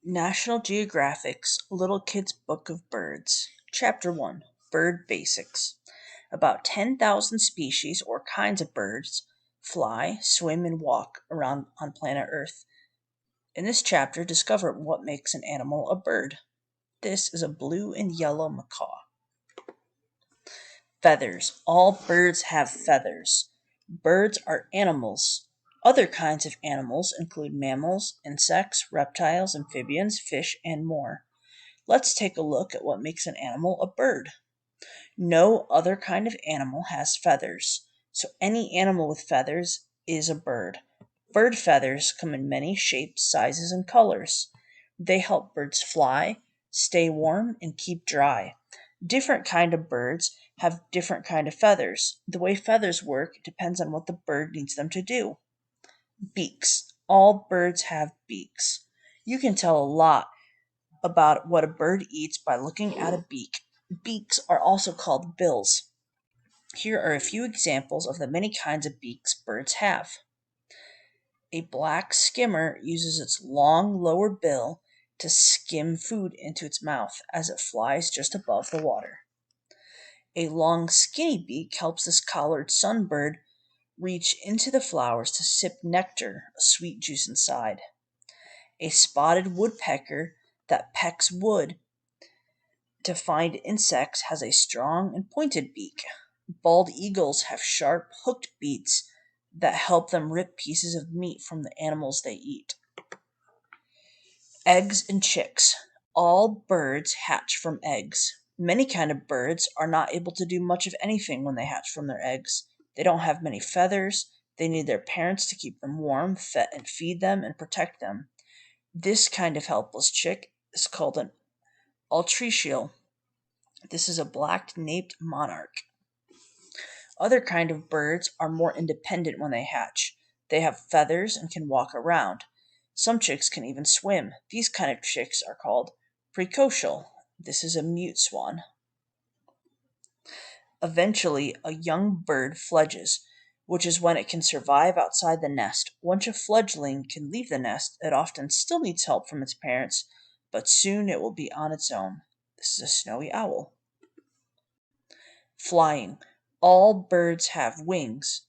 National Geographic's Little Kid's Book of Birds. Chapter 1 Bird Basics. About 10,000 species or kinds of birds fly, swim, and walk around on planet Earth. In this chapter, discover what makes an animal a bird. This is a blue and yellow macaw. Feathers. All birds have feathers. Birds are animals. Other kinds of animals include mammals, insects, reptiles, amphibians, fish, and more. Let's take a look at what makes an animal a bird. No other kind of animal has feathers, so any animal with feathers is a bird. Bird feathers come in many shapes, sizes, and colors. They help birds fly, stay warm, and keep dry. Different kind of birds have different kind of feathers. The way feathers work depends on what the bird needs them to do. Beaks. All birds have beaks. You can tell a lot about what a bird eats by looking at a beak. Beaks are also called bills. Here are a few examples of the many kinds of beaks birds have. A black skimmer uses its long lower bill to skim food into its mouth as it flies just above the water. A long skinny beak helps this collared sunbird reach into the flowers to sip nectar, a sweet juice inside. A spotted woodpecker that pecks wood to find insects has a strong and pointed beak. Bald eagles have sharp, hooked beaks that help them rip pieces of meat from the animals they eat. Eggs and chicks. All birds hatch from eggs. Many kinds of birds are not able to do much of anything when they hatch from their eggs. They don't have many feathers. They need their parents to keep them warm, and feed them, and protect them. This kind of helpless chick is called an altricial. This is a black-naped monarch. Other kind of birds are more independent when they hatch. They have feathers and can walk around. Some chicks can even swim. These kind of chicks are called precocial. This is a mute swan. Eventually, a young bird fledges, which is when it can survive outside the nest. Once a fledgling can leave the nest, it often still needs help from its parents, but soon it will be on its own. This is a snowy owl. Flying. All birds have wings,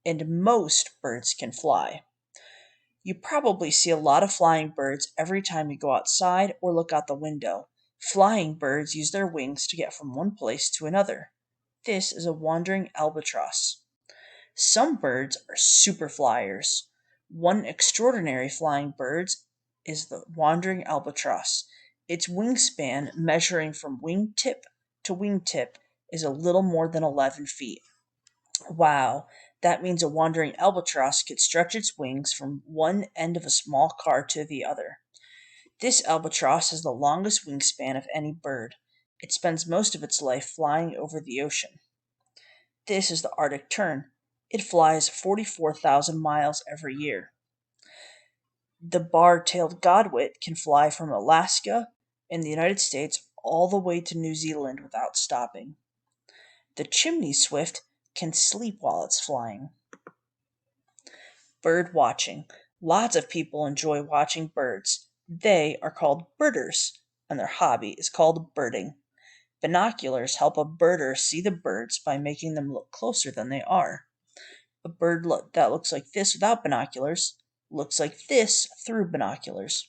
and most birds can fly. You probably see a lot of flying birds every time you go outside or look out the window. Flying birds use their wings to get from one place to another. This is a wandering albatross. Some birds are super flyers. One extraordinary flying bird is the wandering albatross. Its wingspan, measuring from wingtip to wingtip, is a little more than 11 feet. Wow, that means a wandering albatross could stretch its wings from one end of a small car to the other. This albatross has the longest wingspan of any bird. It spends most of its life flying over the ocean. This is the Arctic tern. It flies 44,000 miles every year. The bar-tailed godwit can fly from Alaska in the United States all the way to New Zealand without stopping. The chimney swift can sleep while it's flying. Bird watching. Lots of people enjoy watching birds. They are called birders, and their hobby is called birding. Binoculars help a birder see the birds by making them look closer than they are. A bird that looks like this without binoculars looks like this through binoculars.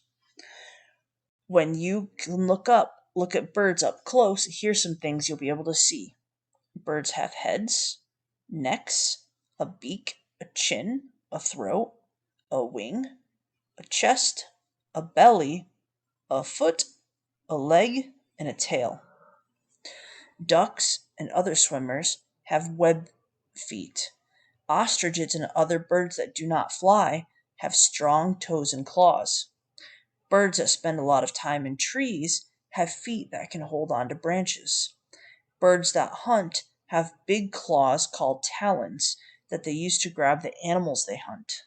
When you can look at birds up close, here's some things you'll be able to see. Birds have heads, necks, a beak, a chin, a throat, a wing, a chest, a belly, a foot, a leg, and a tail. Ducks and other swimmers have web feet. Ostriches and other birds that do not fly have strong toes and claws. Birds that spend a lot of time in trees have feet that can hold on to branches. Birds that hunt have big claws called talons that they use to grab the animals they hunt.